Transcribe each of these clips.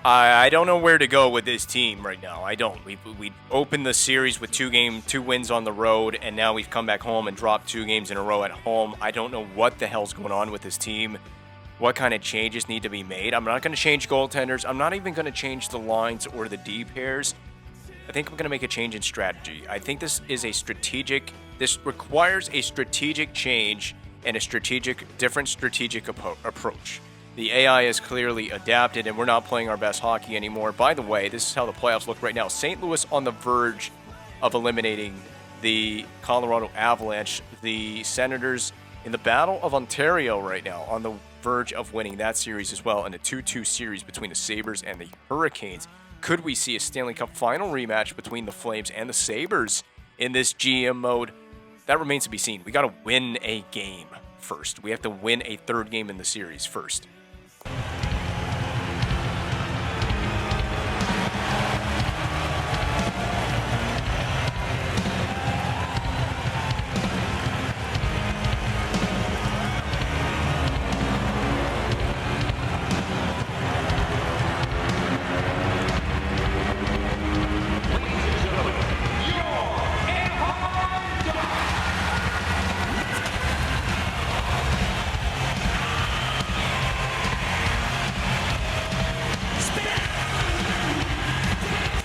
I don't know where to go with this team right now. I don't. We opened the series with two wins on the road, and now we've come back home and dropped 2 games in a row at home. I don't know what the hell's going on with this team. What kind of changes need to be made? I'm not going to change goaltenders. I'm not even going to change the lines or the D pairs. I think I'm going to make a change in strategy. I think this requires a strategic change and a different strategic approach. The AI is clearly adapted, and we're not playing our best hockey anymore. By the way, this is how the playoffs look right now. St. Louis on the verge of eliminating the Colorado Avalanche. The Senators in the Battle of Ontario right now on the verge of winning that series as well in a 2-2 series between the Sabres and the Hurricanes. Could we see a Stanley Cup final rematch between the Flames and the Sabres in this GM mode? That remains to be seen. We got to win a game first. We have to win a 3rd game in the series first.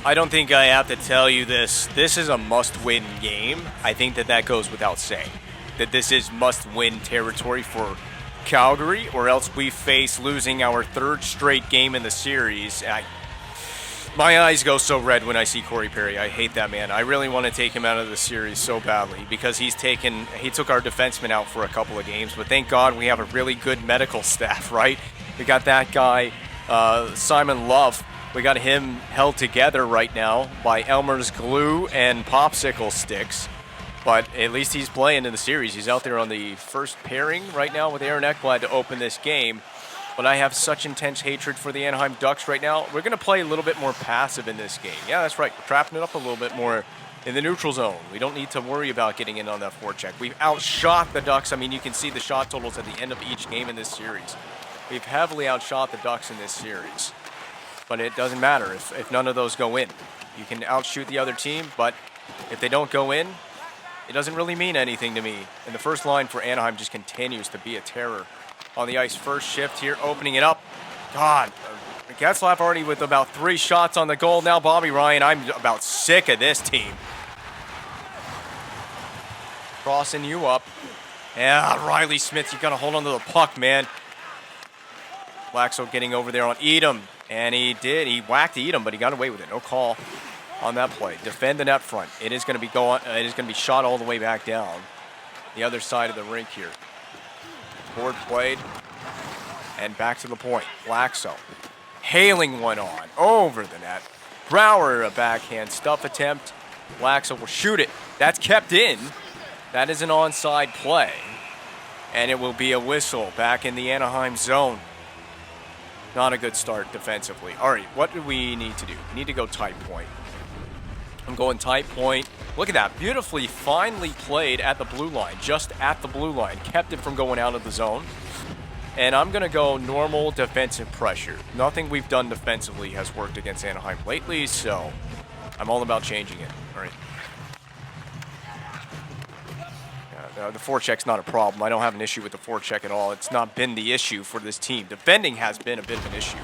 I don't think I have to tell you this. This is a must-win game. I think that goes without saying. That this is must-win territory for Calgary, or else we face losing our 3rd straight game in the series. My eyes go so red when I see Corey Perry. I hate that man. I really want to take him out of the series so badly because he took our defenseman out for a couple of games. But thank God we have a really good medical staff, right? We got that guy, Simon Love. We got him held together right now by Elmer's glue and popsicle sticks. But at least he's playing in the series. He's out there on the first pairing right now with Aaron Ekblad to open this game. But I have such intense hatred for the Anaheim Ducks right now. We're going to play a little bit more passive in this game. Yeah, that's right. We're trapping it up a little bit more in the neutral zone. We don't need to worry about getting in on that forecheck. We've outshot the Ducks. I mean, you can see the shot totals at the end of each game in this series. We've heavily outshot the Ducks in this series. But it doesn't matter if none of those go in. You can outshoot the other team, but if they don't go in, it doesn't really mean anything to me. And the first line for Anaheim just continues to be a terror on the ice. First shift here, opening it up. God, Getzlaf already with about 3 shots on the goal. Now Bobby Ryan, I'm about sick of this team. Crossing you up. Yeah, Riley Smith, you got to hold on to the puck, man. Laxo getting over there on Edom. And he did. He whacked Edom, but he got away with it. No call on that play. Defend the net front. It is going to be it is going to be shot all the way back down the other side of the rink here. Board played and back to the point. Laxo hailing one on over the net. Brouwer, a backhand stuff attempt. Laxo will shoot it. That's kept in. That is an onside play, and it will be a whistle back in the Anaheim zone. Not a good start defensively. All right, what do we need to do? We need to go tight point. I'm going tight point. Look at that. Beautifully, finely played at the blue line. Just at the blue line. Kept it from going out of the zone. And I'm going to go normal defensive pressure. Nothing we've done defensively has worked against Anaheim lately, so I'm all about changing it. All right. The forecheck's not a problem. I don't have an issue with the forecheck at all. It's not been the issue for this team. Defending has been a bit of an issue.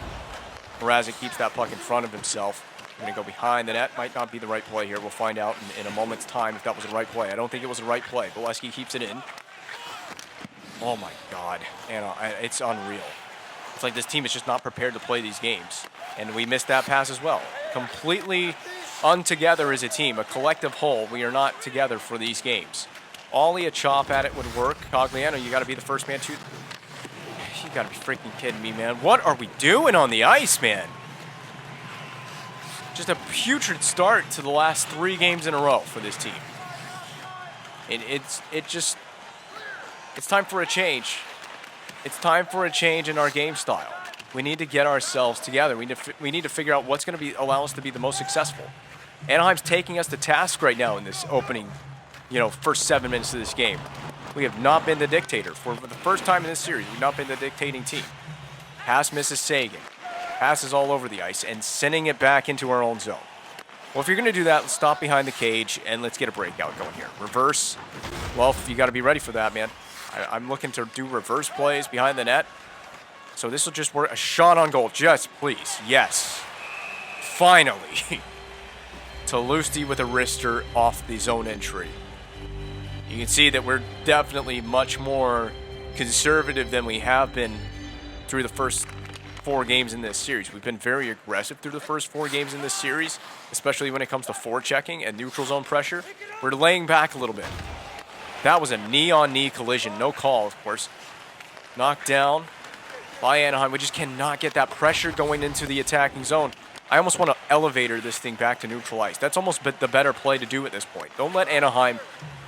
Mrazek keeps that puck in front of himself. I'm going to go behind the net. Might not be the right play here. We'll find out in a moment's time if that was the right play. I don't think it was the right play. Bolesky keeps it in. Oh, my God. It's unreal. It's like this team is just not prepared to play these games. And we missed that pass as well. Completely untogether as a team, a collective whole. We are not together for these games. Ollie, a chop at it would work. Cogliano, you got to be the first man to... You got to be freaking kidding me, man. What are we doing on the ice, man? Just a putrid start to the last 3 games in a row for this team. It's time for a change. It's time for a change in our game style. We need to get ourselves together. We need to figure out what's going to allow us to be the most successful. Anaheim's taking us to task right now in this opening, first 7 minutes of this game. We have not been the dictator. For the first time in this series, we've not been the dictating team. Pass misses Sagan. passes all over the ice, and sending it back into our own zone. Well, if you're going to do that, let's stop behind the cage, and let's get a breakout going here. Reverse. Well, you got to be ready for that, man. I'm looking to do reverse plays behind the net. So this will just work. A shot on goal. Just please. Yes. Finally. Talusti with a wrister off the zone entry. You can see that we're definitely much more conservative than we have been through the first 4 games in this series. We've been very aggressive through the first 4 games in this series, especially when it comes to forechecking and neutral zone pressure. We're laying back a little bit. That was a knee-on-knee collision. No call, of course. Knocked down by Anaheim. We just cannot get that pressure going into the attacking zone. I almost want to elevator this thing back to neutral ice. That's almost the better play to do at this point. Don't let Anaheim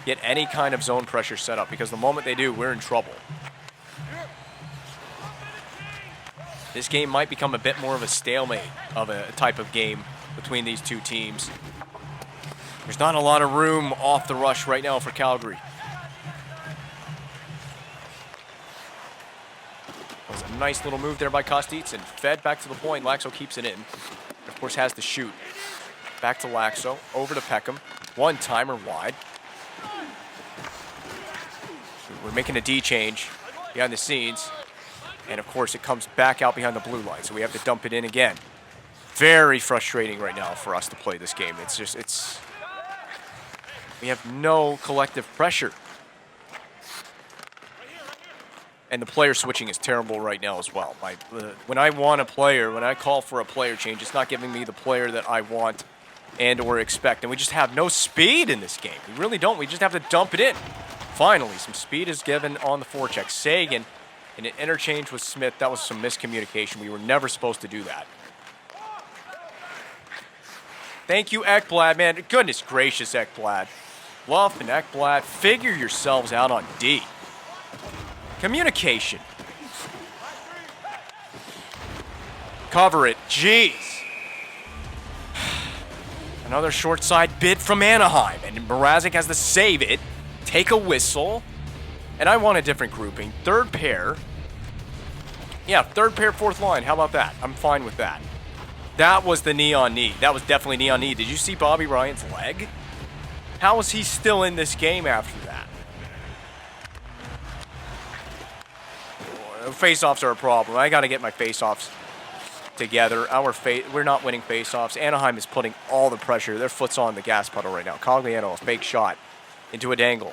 get any kind of zone pressure set up, because the moment they do, we're in trouble. This game might become a bit more of a stalemate of a type of game between these two teams. There's not a lot of room off the rush right now for Calgary. That was a nice little move there by Kostitz, and fed back to the point. Laxo keeps it in. Of course, has the shoot. Back to Laxo, over to Peckham. One-timer wide. We're making a D change behind the scenes. And, of course, it comes back out behind the blue line, so we have to dump it in again. Very frustrating right now for us to play this game. We have no collective pressure. And the player switching is terrible right now as well. When I want a player, when I call for a player change, it's not giving me the player that I want and or expect. And we just have no speed in this game. We really don't. We just have to dump it in. Finally, some speed is given on the forecheck. Sagan in an interchange with Smith. That was some miscommunication. We were never supposed to do that. Thank you, Ekblad, man. Goodness gracious, Ekblad. Luff and Ekblad, figure yourselves out on D. Communication. Cover it. Jeez. Another short side bid from Anaheim. And Mrazek has to save it. Take a whistle. And I want a different grouping. Third pair. Yeah, third pair, fourth line. How about that? I'm fine with that. That was the knee on knee. That was definitely knee on knee. Did you see Bobby Ryan's leg? How is he still in this game after that? Face-offs are a problem. I got to get my face-offs together. We're not winning face-offs. Anaheim is putting all the pressure. Their foot's on the gas pedal right now. Cogliano, a fake shot into a dangle.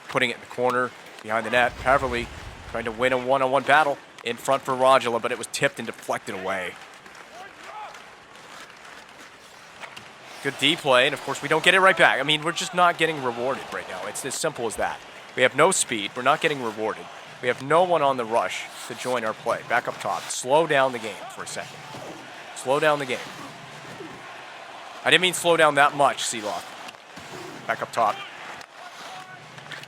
Putting it in the corner, behind the net. Haverly trying to win a one-on-one battle in front for Rajala, but it was tipped and deflected away. Good D play, and of course we don't get it right back. I mean, we're just not getting rewarded right now. It's as simple as that. We have no speed. We're not getting rewarded. We have no one on the rush to join our play. Back up top. Slow down the game for a second. Slow down the game. I didn't mean slow down that much, Seeloff. Back up top.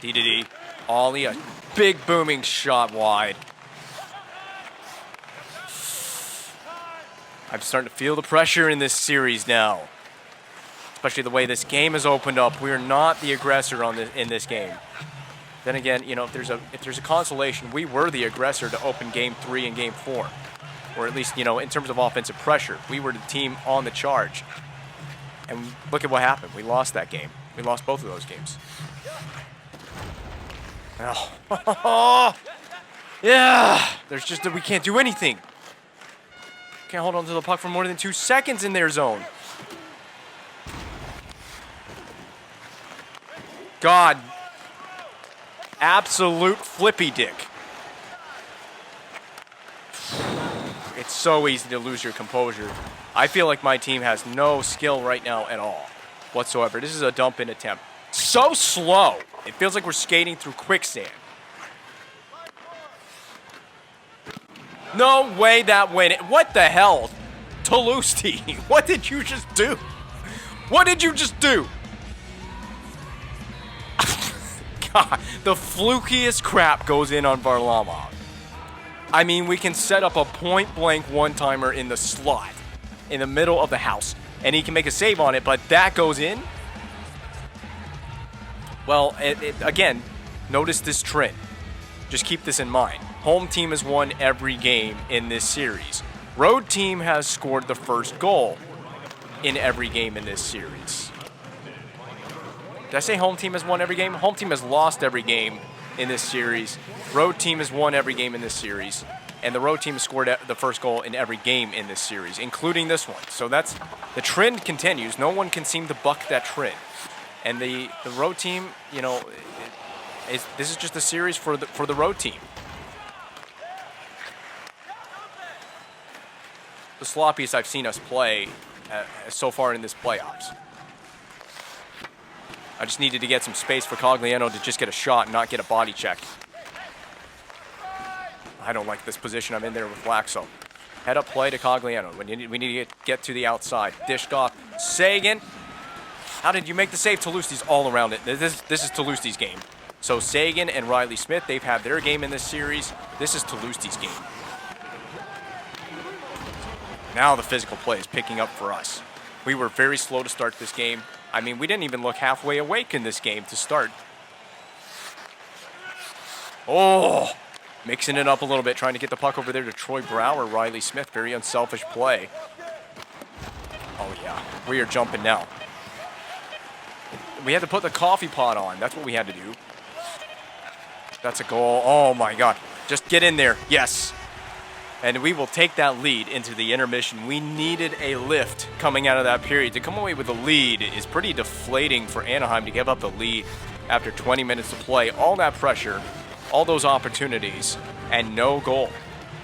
D to D. Ollie, a big booming shot wide. I'm starting to feel the pressure in this series now. Especially the way this game has opened up. We're not the aggressor in this game. Then again, you know, if there's a consolation, we were the aggressor to open Game 3 and Game 4. Or at least, you know, in terms of offensive pressure, we were the team on the charge. And look at what happened. We lost that game. We lost both of those games. Oh. Yeah. There's just that we can't do anything. Can't hold on to the puck for more than 2 seconds in their zone. God. Absolute flippy dick. It's so easy to lose your composure. I feel like my team has no skill right now at all whatsoever. This is a dump-in attempt. So slow. It feels like we're skating through quicksand. No way that went in. What the hell? Talusti, what did you just do? What did you just do? God, the flukiest crap goes in on Varlamov. I mean, we can set up a point-blank one-timer in the slot, in the middle of the house, and he can make a save on it, but that goes in? Well, again, notice this trend. Just keep this in mind. Home team has won every game in this series. Road team has scored the first goal in every game in this series. Did I say home team has won every game? Home team has lost every game in this series. Road team has won every game in this series. And the road team has scored the first goal in every game in this series, including this one. So that's the trend continues. No one can seem to buck that trend. And the road team, you know, this is just a series for the road team. The sloppiest I've seen us play so far in this playoffs. I just needed to get some space for Cogliano to just get a shot and not get a body check. I don't like this position I'm in there with Laxo. Head up play to Cogliano. We need to get to the outside. Dished off. Sagan. How did you make the save? Toulousti's all around it. This is Toulousti's game. So Sagan and Riley Smith, they've had their game in this series. This is Toulousti's game. Now the physical play is picking up for us. We were very slow to start this game. I mean, we didn't even look halfway awake in this game to start. Oh, mixing it up a little bit, trying to get the puck over there to Troy Brower. Riley Smith, very unselfish play. Oh, yeah, we are jumping now. We had to put the coffee pot on. That's what we had to do. That's a goal. Oh, my God. Just get in there. Yes. And we will take that lead into the intermission. We needed a lift coming out of that period. To come away with a lead is pretty deflating for Anaheim to give up the lead after 20 minutes to play. All that pressure, all those opportunities, and no goal.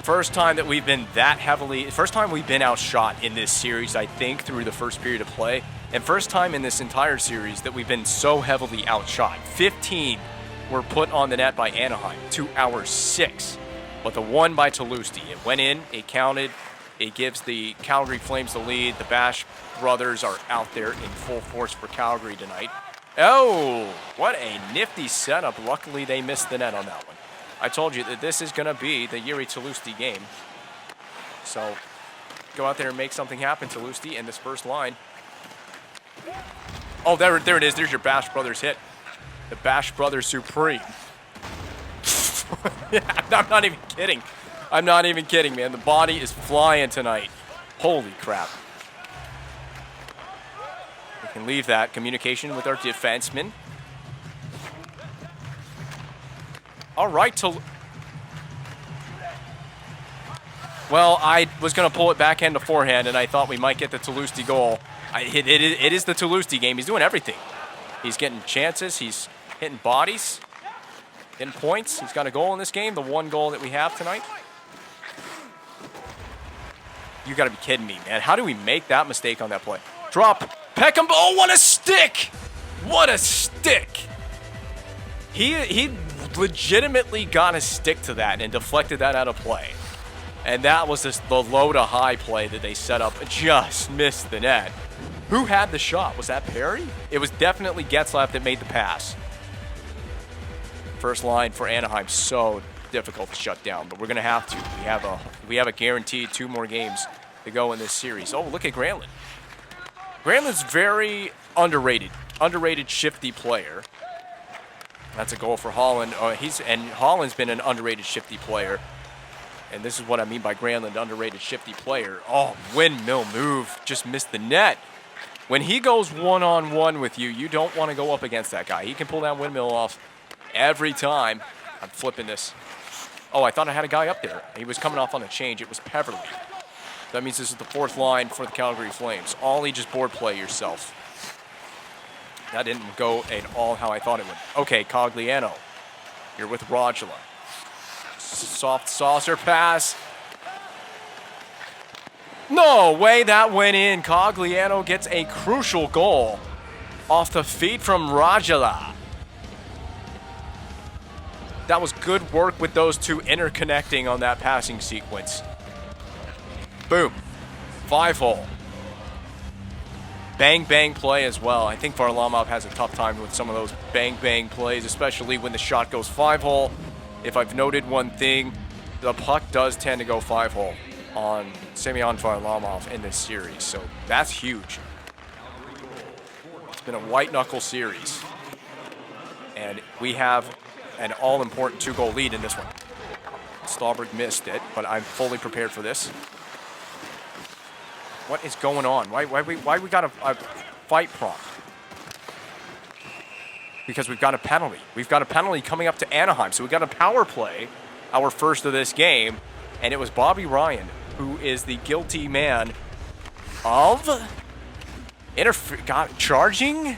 First time that we've been first time we've been outshot in this series, I think, through the first period of play. And first time in this entire series that we've been so heavily outshot. 15 were put on the net by Anaheim to our 6. But the one by Toulouse, it went in, it counted, it gives the Calgary Flames the lead. The Bash brothers are out there in full force for Calgary tonight. Oh, what a nifty setup. Luckily, they missed the net on that one. I told you that this is going to be the Yuri Toulouse game. So go out there and make something happen, Toulouse, in this first line. Oh, there it is. There's your Bash brothers hit. The Bash brothers supreme. I'm not even kidding. I'm not even kidding, man. The body is flying tonight. Holy crap. We can leave that. Communication with our defenseman. All right. Well, I was going to pull it backhand to forehand, and I thought we might get the Toulouse goal. It is the Toulouse game. He's doing everything. He's getting chances. He's hitting bodies. In points. He's got a goal in this game, the one goal that we have tonight. You got to be kidding me, man. How do we make that mistake on that play? Drop. Peckham. Oh, what a stick. What a stick. He legitimately got a stick to that and deflected that out of play. And that was the low to high play that they set up. Just missed the net. Who had the shot? Was that Perry? It was definitely Getzlaff that made the pass. First line for Anaheim, so difficult to shut down, but we're going to have to. We have a guaranteed 2 more games to go in this series. Oh, look at Granlund. Granlund's very underrated shifty player. That's a goal for Holland. Holland's been an underrated shifty player. And this is what I mean by Granlund, underrated shifty player. Oh, windmill move, just missed the net. When he goes one-on-one with you, you don't want to go up against that guy. He can pull that windmill off every time. I'm flipping this. Oh, I thought I had a guy up there. He was coming off on a change. It was Peverly. That means this is the 4th line for the Calgary Flames. Ollie, just board play yourself. That didn't go at all how I thought it would. Okay, Cogliano. You're with Rodula. Soft saucer pass. No way that went in. Cogliano gets a crucial goal off the feet from Rodula. That was good work with those two interconnecting on that passing sequence. Boom. 5-hole. Bang, bang play as well. I think Varlamov has a tough time with some of those bang, bang plays, especially when the shot goes 5-hole. If I've noted one thing, the puck does tend to go 5-hole on Semyon Varlamov in this series. So that's huge. It's been a white-knuckle series. And we have an all-important 2-goal lead in this one. Stauberg missed it, but I'm fully prepared for this. What is going on? Why we got a fight prompt? Because we've got a penalty. We've got a penalty coming up to Anaheim. So we got a power play, our first of this game, and it was Bobby Ryan, who is the guilty man of charging.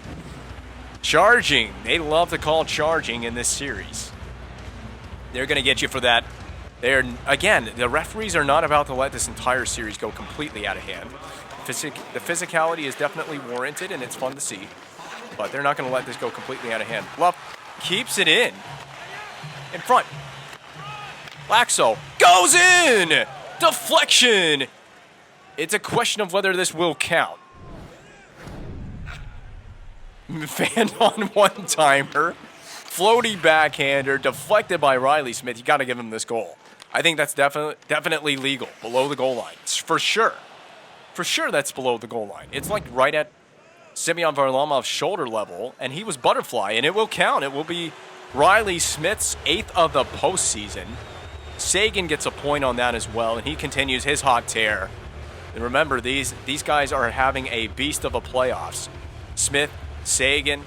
Charging. They love to call charging in this series. They're going to get you for that. Again, the referees are not about to let this entire series go completely out of hand. The physicality is definitely warranted, and it's fun to see. But they're not going to let this go completely out of hand. Luff keeps it in front. Laxo goes in! Deflection! It's a question of whether this will count. Fan on one-timer. Floaty backhander, deflected by Riley Smith. You got to give him this goal. I think that's definitely legal, below the goal line. For sure. For sure that's below the goal line. It's like right at Semyon Varlamov's shoulder level, and he was butterfly, and it will count. It will be Riley Smith's 8th of the postseason. Sagan gets a point on that as well, and he continues his hot tear. And remember, these guys are having a beast of a playoffs. Smith, Sagan,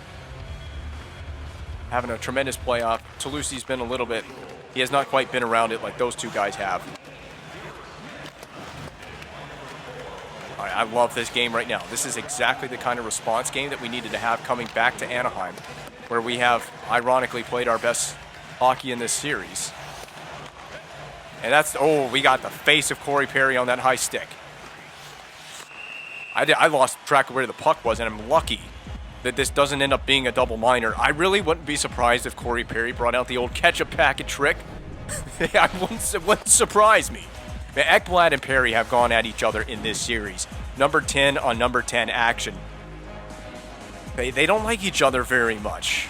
having a tremendous playoff. Toulouse's been a little bit, he has not quite been around it like those two guys have. All right, I love this game right now. This is exactly the kind of response game that we needed to have coming back to Anaheim, where we have, ironically, played our best hockey in this series. And that's, we got the face of Corey Perry on that high stick. I lost track of where the puck was, and I'm lucky that this doesn't end up being a double minor. I really wouldn't be surprised if Corey Perry brought out the old ketchup packet trick. It wouldn't surprise me. Ekblad and Perry have gone at each other in this series. Number 10 on number 10 action. They don't like each other very much.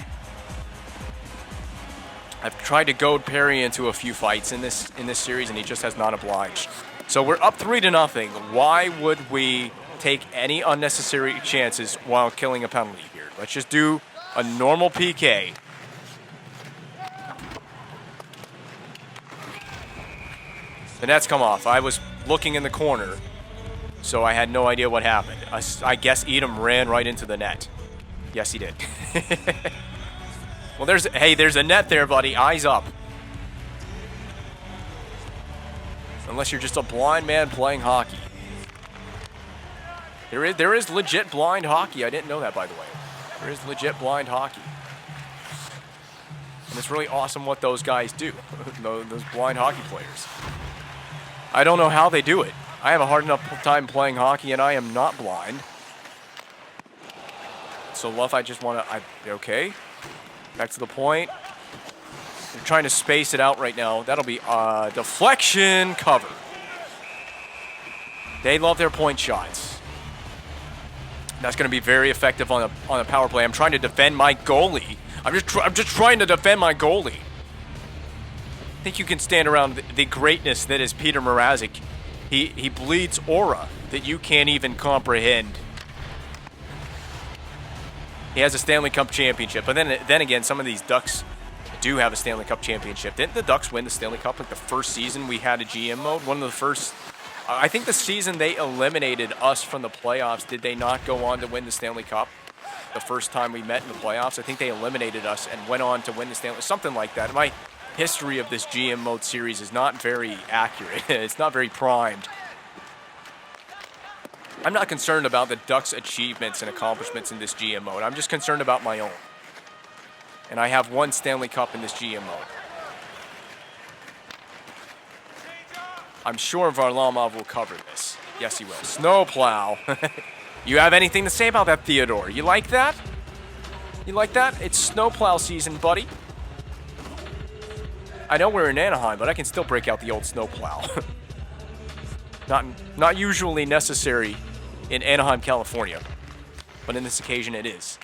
I've tried to goad Perry into a few fights in this series, and he just has not obliged. So we're up 3-0. Why would we take any unnecessary chances while killing a penalty here? Let's just do a normal PK. The net's come off. I was looking in the corner, so I had no idea what happened. I guess Edom ran right into the net. Yes, he did. Well, there's a net there, buddy. Eyes up. Unless you're just a blind man playing hockey. There is legit blind hockey. I didn't know that, by the way. There is legit blind hockey. And it's really awesome what those guys do, those blind hockey players. I don't know how they do it. I have a hard enough time playing hockey, and I am not blind. So, Luff, I just want to... Okay. Back to the point. They're trying to space it out right now. That'll be deflection cover. They love their point shots. That's going to be very effective on a power play. I'm trying to defend my goalie. I'm just trying to defend my goalie. I think you can stand around the greatness that is Peter Mrazek. He bleeds aura that you can't even comprehend. He has a Stanley Cup championship, but then again, some of these Ducks do have a Stanley Cup championship. Didn't the Ducks win the Stanley Cup like the first season we had a GM mode? One of the first. I think the season they eliminated us from the playoffs, did they not go on to win the Stanley Cup? The first time we met in the playoffs, I think they eliminated us and went on to win the Stanley, something like that. My history of this GM mode series is not very accurate. It's not very primed. I'm not concerned about the Ducks' achievements and accomplishments in this GM mode. I'm just concerned about my own. And I have one Stanley Cup in this GM mode. I'm sure Varlamov will cover this. Yes, he will. Snowplow. You have anything to say about that, Theodore? You like that? You like that? It's snowplow season, buddy. I know we're in Anaheim, but I can still break out the old snowplow. Not usually necessary in Anaheim, California, but in this occasion it is.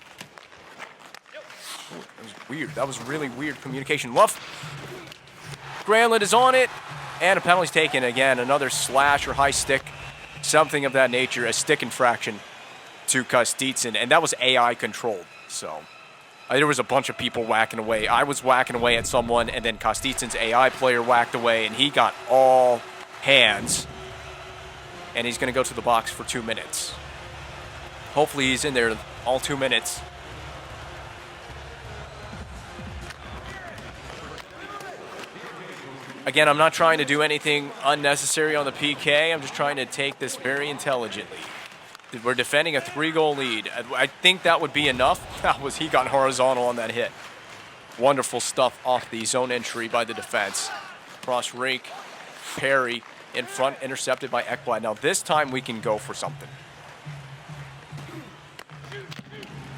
Ooh, that was weird. That was really weird communication. Luff. Granlund is on it, and a penalty's taken again. Another slash or high stick, something of that nature, a stick infraction to Kostitsyn, and that was AI controlled. So there was a bunch of people whacking away. I was whacking away at someone, and then Kostitsyn's AI player whacked away, and he got all hands. and he's going to go to the box for 2 minutes. Hopefully he's in there all 2 minutes. Again, I'm not trying to do anything unnecessary on the PK. I'm just trying to take this very intelligently. We're defending a 3-goal lead. I think that would be enough. He got horizontal on that hit. Wonderful stuff off the zone entry by the defense. Cross rink, Perry in front, intercepted by Ekblad. Now this time we can go for something.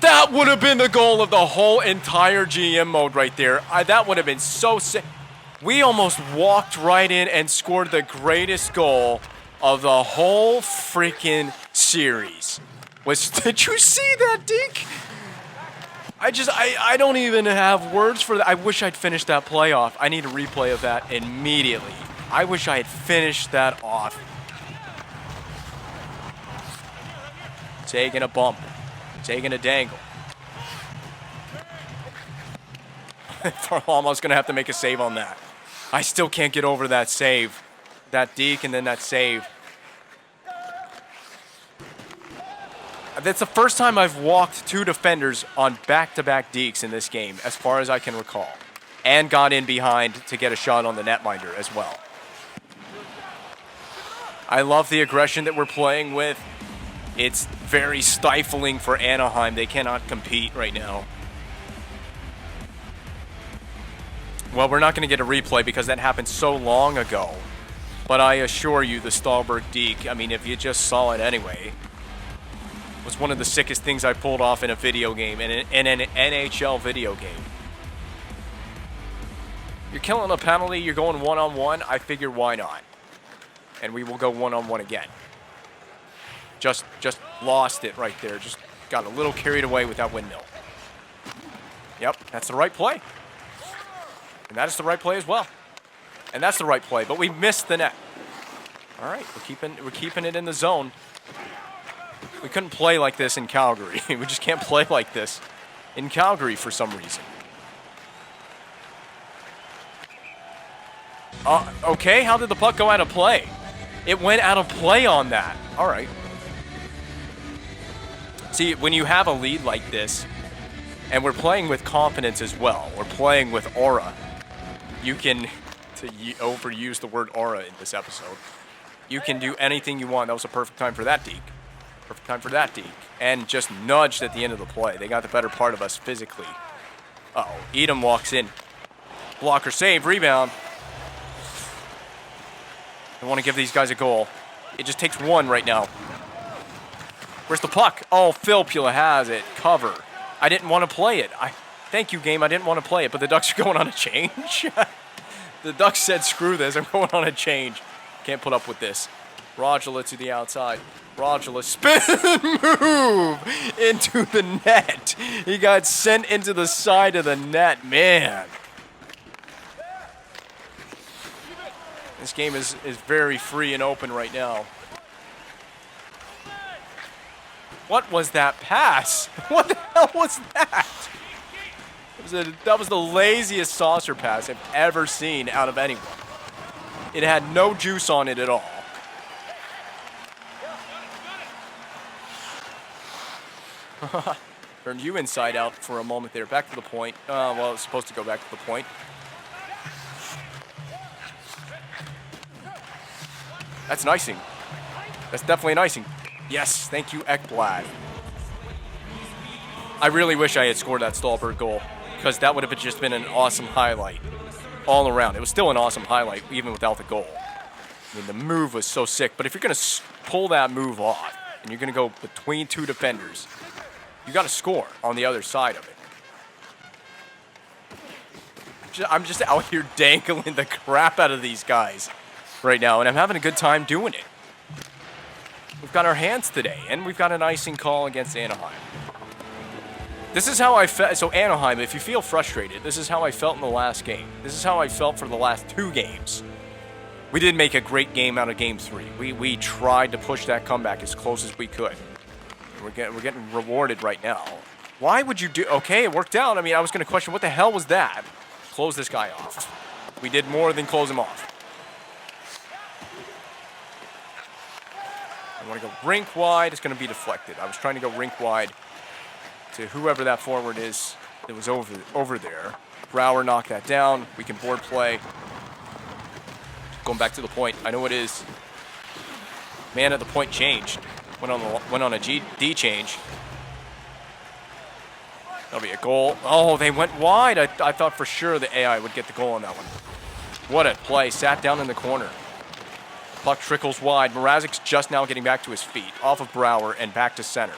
That would have been the goal of the whole entire GM mode right there. That would have been so sick. We almost walked right in and scored the greatest goal of the whole freaking series. Did you see that, Deke? I don't even have words for that. I wish I'd finished that play off. I need a replay of that immediately. I wish I had finished that off. Taking a bump. Taking a dangle. Almost going to have to make a save on that. I still can't get over that save. That deke and then that save. That's the first time I've walked 2 defenders on back-to-back dekes in this game, as far as I can recall. And got in behind to get a shot on the netminder as well. I love the aggression that we're playing with. It's very stifling for Anaheim. They cannot compete right now. Well, we're not going to get a replay because that happened so long ago. But I assure you, the Stahlberg deke, I mean, if you just saw it anyway, was one of the sickest things I pulled off in a video game, in an NHL video game. You're killing a penalty, you're going one-on-one, I figure why not? And we will go one-on-one again. Just lost it right there. Just got a little carried away with that windmill. Yep, that's the right play. And that is the right play as well. And that's the right play, but we missed the net. All right, we're keeping it in the zone. We couldn't play like this in Calgary. We just can't play like this in Calgary for some reason. Okay, how did the puck go out of play? It went out of play on that. All right. See, when you have a lead like this, and we're playing with confidence as well, we're playing with aura, you can, to overuse the word aura in this episode, you can do anything you want. That was a perfect time for that deke. Perfect time for that deke. And just nudged at the end of the play. They got the better part of us physically. Uh-oh, Edom walks in. Blocker save, rebound. I want to give these guys a goal. It just takes one right now. Where's the puck? Oh, Philpula has it. Cover. I didn't want to play it. Thank you, game. I didn't want to play it, but the Ducks are going on a change. The Ducks said, screw this. I'm going on a change. Can't put up with this. Rajala to the outside. Rajala spin move into the net. He got sent into the side of the net. Man. This game is very free and open right now. What was that pass? What the hell was that? That was the laziest saucer pass I've ever seen out of anyone. It had no juice on it at all. Turned you inside out for a moment there. Back to the point. Well, it's supposed to go back to the point. That's an icing. That's definitely an icing. Yes, thank you, Ekblad. I really wish I had scored that Stahlberg goal, because that would have just been an awesome highlight all around. It was still an awesome highlight, even without the goal. I mean, the move was so sick, but if you're going to pull that move off, and you're going to go between 2 defenders, you got to score on the other side of it. I'm just out here dangling the crap out of these guys right now, and I'm having a good time doing it. We've got our hands today, and we've got an icing call against Anaheim. This is how I felt. So Anaheim, if you feel frustrated, this is how I felt in the last game. This is how I felt for the last 2 games. We didn't make a great game out of Game 3. We tried to push that comeback as close as we could. We're getting rewarded right now. Why would you do... Okay, it worked out. I mean, I was going to question, what the hell was that? Close this guy off. We did more than close him off. I want to go rink wide. It's going to be deflected. I was trying to go rink wide to whoever that forward is that was over there. Brower knocked that down. We can board play. Going back to the point. I know it is. Man at the point changed. Went on a D change. That'll be a goal. Oh, they went wide. I thought for sure the AI would get the goal on that one. What a play. Sat down in the corner. Puck trickles wide. Mrazek's just now getting back to his feet. Off of Brower and back to center.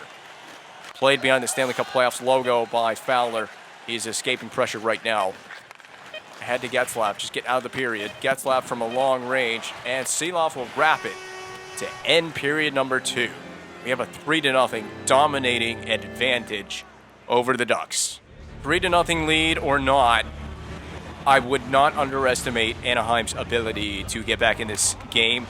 Played behind the Stanley Cup Playoffs logo by Fowler. He's escaping pressure right now. Ahead to Getzlaf. Just get out of the period. Getzlaf from a long range. And Seeloff will wrap it to end period number 2. We have a 3-0 dominating advantage over the Ducks. 3-0 lead or not, I would not underestimate Anaheim's ability to get back in this game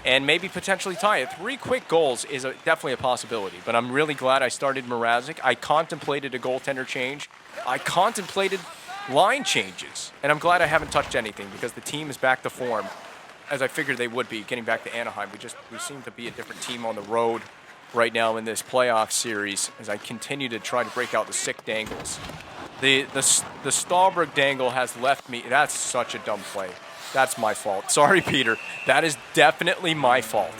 and maybe potentially tie it. 3 quick goals is definitely a possibility, but I'm really glad I started Mrazek. I contemplated a goaltender change. I contemplated line changes, and I'm glad I haven't touched anything because the team is back to form, as I figured they would be getting back to Anaheim. We seem to be a different team on the road right now in this playoff series as I continue to try to break out the sick dangles. The Stahlberg dangle has left me. That's such a dumb play. That's my fault. Sorry, Peter. That is definitely my fault.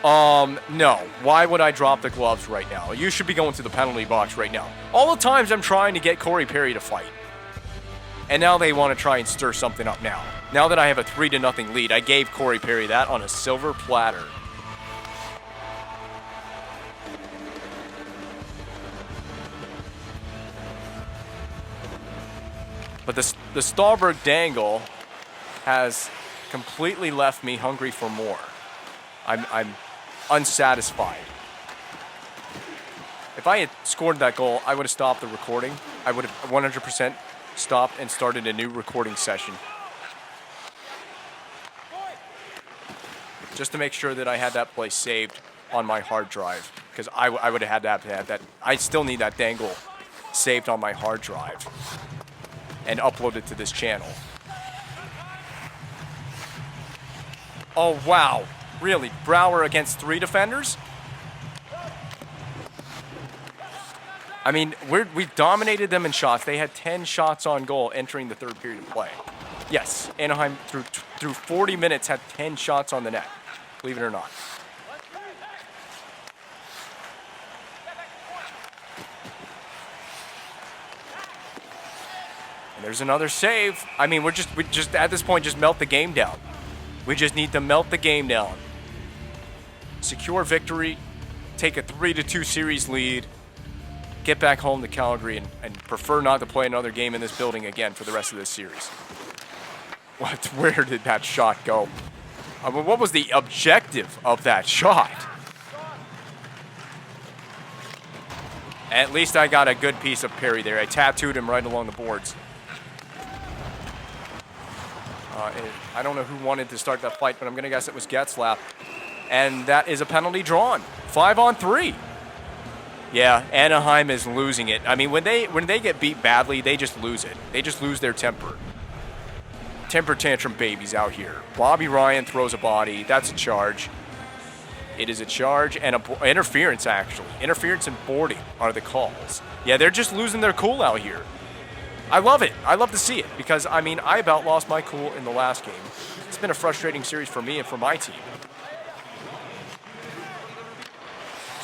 No. Why would I drop the gloves right now? You should be going to the penalty box right now. All the times I'm trying to get Corey Perry to fight. And now they want to try and stir something up now. Now that I have a 3-0 lead, I gave Corey Perry that on a silver platter. But the Stahlberg dangle has completely left me hungry for more. I'm unsatisfied. If I had scored that goal, I would have stopped the recording. I would have 100% stopped and started a new recording session. Just to make sure that I had that play saved on my hard drive. Because I would have had to have that. I still need that dangle saved on my hard drive and uploaded to this channel. Oh, wow. Really? Brower against 3 defenders? I mean, we've dominated them in shots. They had 10 shots on goal entering the 3rd period of play. Yes, Anaheim through 40 minutes had 10 shots on the net. Believe it or not. And there's another save. I mean, we just at this point just melt the game down. We just need to melt the game down. Secure victory, take a 3-2 series lead, get back home to Calgary, and prefer not to play another game in this building again for the rest of this series. Where did that shot go? I mean, what was the objective of that shot? At least I got a good piece of Perry there. I tattooed him right along the boards. I don't know who wanted to start that fight, but I'm going to guess it was Getzlaf. And that is a penalty drawn. 5-on-3. Yeah, Anaheim is losing it. I mean, when they get beat badly, they just lose it. They just lose their temper. Temper tantrum babies out here. Bobby Ryan throws a body. That's a charge. It is a charge and interference, actually. Interference and boarding are the calls. Yeah, they're just losing their cool out here. I love it. I love to see it because, I mean, I about lost my cool in the last game. It's been a frustrating series for me and for my team.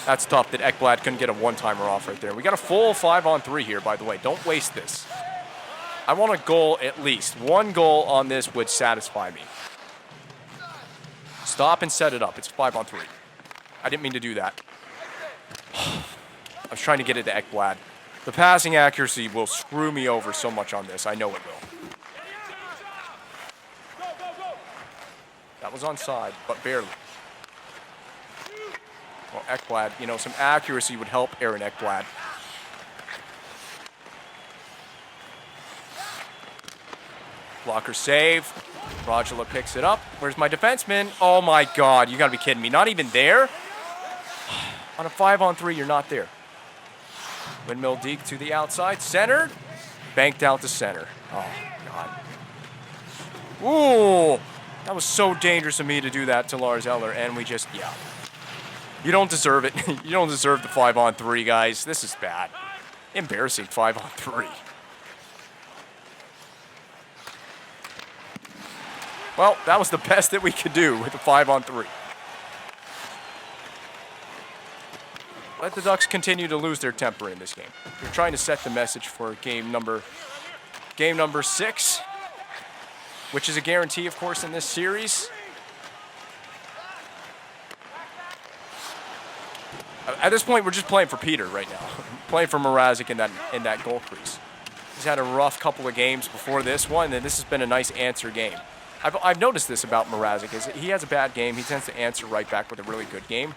That's tough that Ekblad couldn't get a one-timer off right there. We got a full 5-on-3 here, by the way. Don't waste this. I want a goal at least. 1 goal on this would satisfy me. Stop and set it up. It's 5-on-3. I didn't mean to do that. I was trying to get it to Ekblad. The passing accuracy will screw me over so much on this. I know it will. That was onside, but barely. Well, Ekblad, you know, some accuracy would help Aaron Ekblad. Blocker save. Rajala picks it up. Where's my defenseman? Oh my God, you gotta be kidding me. Not even there? On a 5-on-3, you're not there. Windmill Deke to the outside. Centered. Banked out to center. Oh, God. Ooh. That was so dangerous of me to do that to Lars Eller, and we just, yeah. You don't deserve it. You don't deserve the 5-on-3, guys. This is bad. Embarrassing 5-on-3. Well, that was the best that we could do with the 5-on-3. Let the Ducks continue to lose their temper in this game. You're trying to set the message for game number 6, which is a guarantee, of course, in this series. At this point, we're just playing for Peter right now. Playing for Mrazek in that goal crease. He's had a rough couple of games before this one, and this has been a nice answer game. I've noticed this about Mrazek, is he has a bad game, he tends to answer right back with a really good game.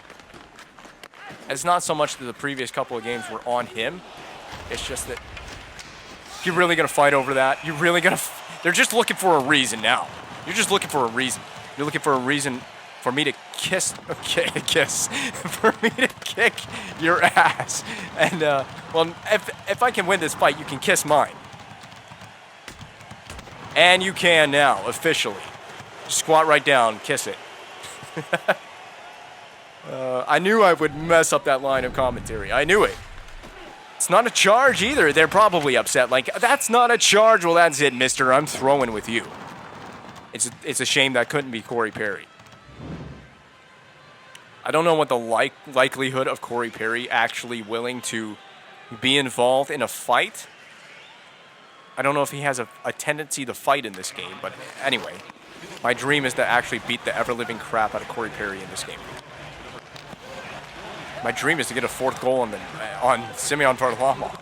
It's not so much that the previous couple of games were on him. It's just that you're really going to fight over that. You're really going to... They're just looking for a reason now. You're just looking for a reason. You're looking for a reason for me to for me to kick your ass. And, well, if I can win this fight, you can kiss mine. And you can now, officially. Just squat right down, kiss it. I knew I would mess up that line of commentary. I knew it. It's not a charge either. They're probably upset. Like, that's not a charge. Well, that's it, mister. I'm throwing with you. It's a shame that couldn't be Corey Perry. I don't know what the likelihood of Corey Perry actually willing to be involved in a fight. I don't know if he has a tendency to fight in this game. But anyway, my dream is to actually beat the ever-living crap out of Corey Perry in this game. My dream is to get a 4th goal on Simeon Varlamov.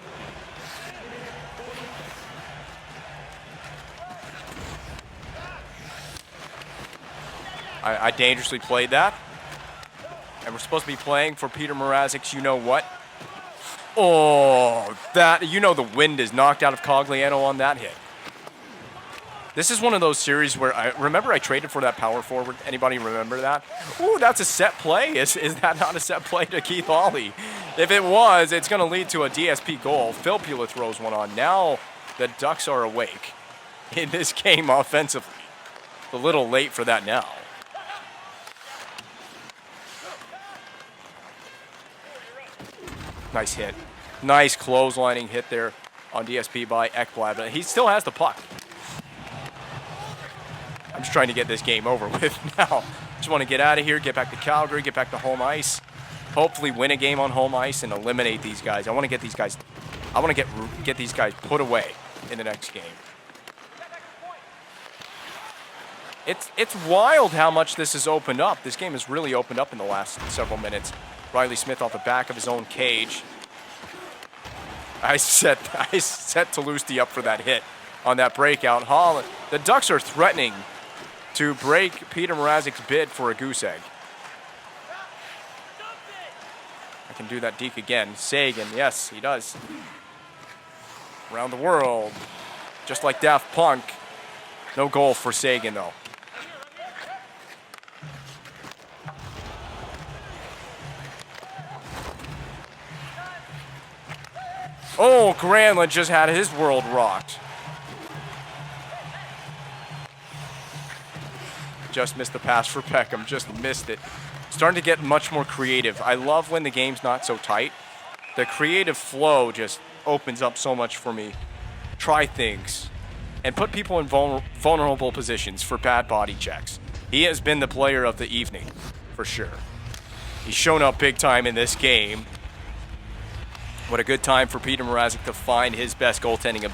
I dangerously played that. And we're supposed to be playing for Peter Mrazek's you-know-what. Oh, that, you know the wind is knocked out of Cogliano on that hit. This is one of those series where I traded for that power forward. Anybody remember that? Ooh, that's a set play. Is that not a set play to Keith Hawley? If it was, it's going to lead to a DSP goal. Phil Pula throws one on. Now the Ducks are awake in this game offensively. A little late for that now. Nice hit. Nice clotheslining hit there on DSP by Ekblad. But he still has the puck. I'm just trying to get this game over with now. Just want to get out of here, get back to Calgary, get back to home ice. Hopefully win a game on home ice and eliminate these guys. I want to get these guys put away in the next game. It's wild how much this has opened up. This game has really opened up in the last several minutes. Riley Smith off the back of his own cage. I set Toulouse up for that hit on that breakout. Holland. The Ducks are threatening to break Peter Mrazek's bid for a goose egg. I can do that deke again. Sagan, yes, he does. Around the world, just like Daft Punk. No goal for Sagan, though. Oh, Granlund just had his world rocked. Just missed the pass for Peckham. Just missed it. Starting to get much more creative. I love when the game's not so tight. The creative flow just opens up so much for me. Try things. And put people in vulnerable positions for bad body checks. He has been the player of the evening, for sure. He's shown up big time in this game. What a good time for Peter Mrazek to find his best goaltending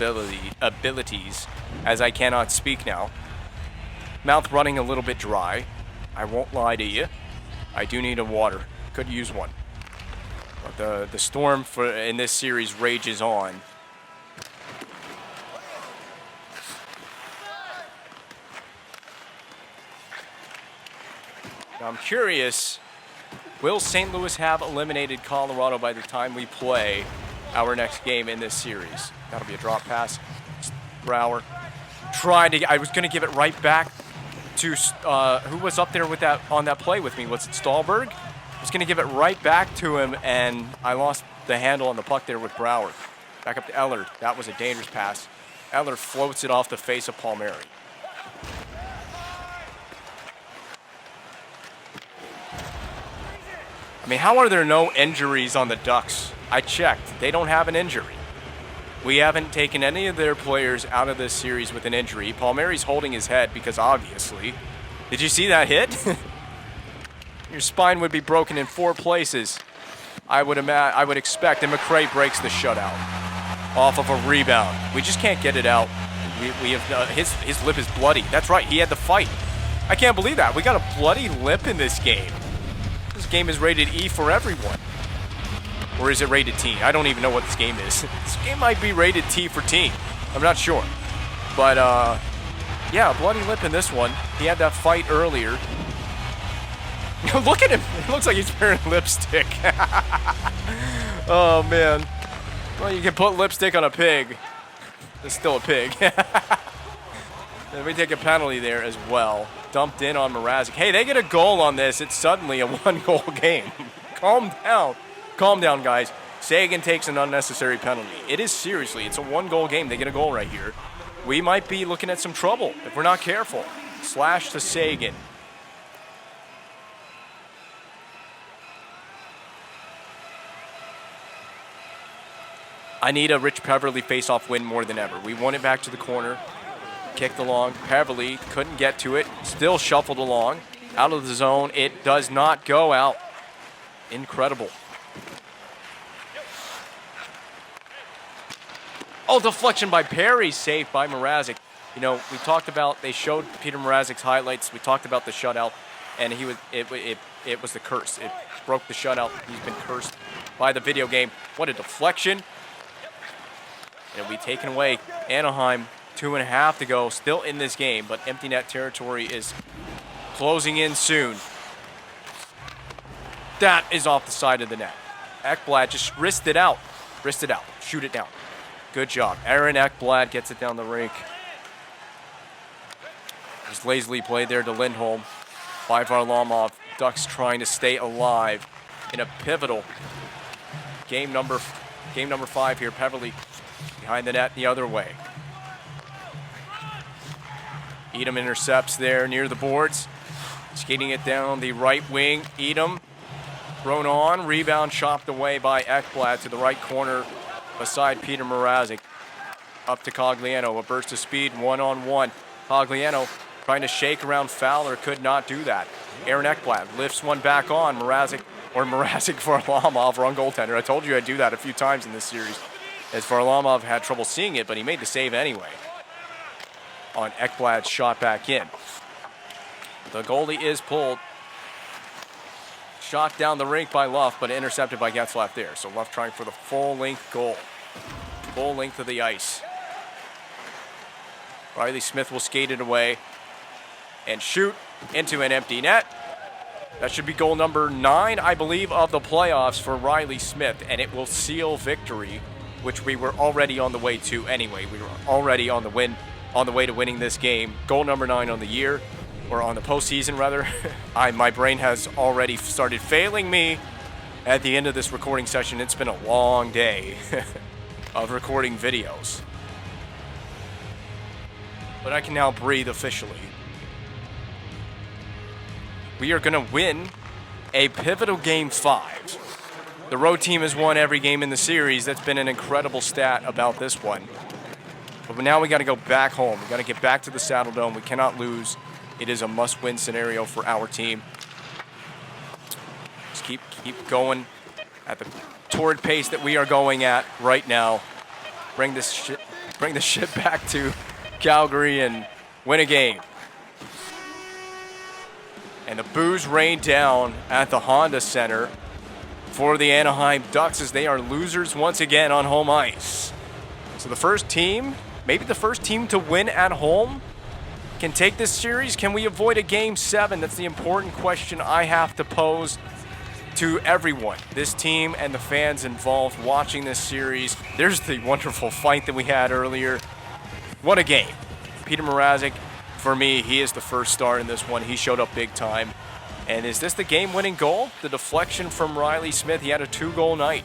abilities, as I cannot speak now. Mouth running a little bit dry. I won't lie to you. I do need a water. Could use one. But the storm in this series rages on. Now I'm curious, will St. Louis have eliminated Colorado by the time we play our next game in this series? That'll be a drop pass. Brouwer. I was going to give it right back to, who was up there with that on that play with me? Was it Stahlberg? I was going to give it right back to him, and I lost the handle on the puck there with Brouwer. Back up to Eller. That was a dangerous pass. Eller floats it off the face of Palmieri. I mean, how are there no injuries on the Ducks? I checked. They don't have an injury. We haven't taken any of their players out of this series with an injury. Palmieri's holding his head because obviously. Did you see that hit? Your spine would be broken in 4 places. I would expect. And McRae breaks the shutout off of a rebound. We just can't get it out. We have his lip is bloody. That's right. He had to fight. I can't believe that. We got a bloody lip in this game. This game is rated E for everyone. Or is it rated T? I don't even know what this game is. This game might be rated T for teen. I'm not sure. But, yeah, bloody lip in this one. He had that fight earlier. Look at him. It looks like he's wearing lipstick. Oh, man. Well, you can put lipstick on a pig. It's still a pig. And we take a penalty there as well. Dumped in on Mrazek. Hey, they get a goal on this. It's suddenly a 1-goal game. Calm down. Calm down, guys. Sagan takes an unnecessary penalty. It is seriously, it's a 1-goal game. They get a goal right here. We might be looking at some trouble if we're not careful. Slash to Sagan. I need a Rich Peverly face-off win more than ever. We won it back to the corner. Kicked along. Peverly couldn't get to it. Still shuffled along. Out of the zone. It does not go out. Incredible. Oh, deflection by Perry, safe by Mrazek. You know, we talked about, they showed Peter Mrazek's highlights. We talked about the shutout, and it was the curse. It broke the shutout. He's been cursed by the video game. What a deflection. It'll be taken away. Anaheim, 2.5 to go, still in this game, but empty net territory is closing in soon. That is off the side of the net. Ekblad just wrist it out. Wrist it out. Shoot it down. Good job. Aaron Ekblad gets it down the rink. Just lazily played there to Lindholm. By Varlamov. Ducks trying to stay alive in a pivotal game number 5 here. Peverly behind the net the other way. Edom intercepts there near the boards. Skating it down the right wing. Edom thrown on. Rebound chopped away by Ekblad to the right corner beside Peter Mrazek. Up to Cogliano. A burst of speed, one-on-one. Cogliano trying to shake around Fowler. Could not do that. Aaron Ekblad lifts one back on. Mrazek Varlamov, wrong goaltender. I told you I'd do that a few times in this series, as Varlamov had trouble seeing it, but he made the save anyway on Ekblad's shot back in. The goalie is pulled. Shot down the rink by Luff, but intercepted by Getzlaf there. So Luff trying for the full-length goal. Full length of the ice. Riley Smith will skate it away and shoot into an empty net. That should be goal number 9, I believe, of the playoffs for Riley Smith, and it will seal victory, which we were already on the way to anyway. We were already on the way to winning this game. Goal number 9 on the year, or on the postseason rather. My brain has already started failing me at the end of this recording session. It's been a long day of recording videos, but I can now breathe officially. We are going to win a pivotal Game 5. The road team has won every game in the series. That's been an incredible stat about this one. But now we got to go back home. We got to get back to the Saddle Dome. We cannot lose. It is a must-win scenario for our team. Just keep going at the torrid pace that we are going at right now. Bring this ship back to Calgary and win a game. And the boos rain down at the Honda Center for the Anaheim Ducks as they are losers once again on home ice. So the first team, maybe the first team to win at home, can take this series. Can we avoid a Game 7? That's the important question I have to pose to everyone, this team and the fans involved watching this series. There's the wonderful fight that we had earlier. What a game. Peter Mrazek, for me, he is the first star in this one. He showed up big time. And is this the game-winning goal? The deflection from Riley Smith. He had a 2-goal night.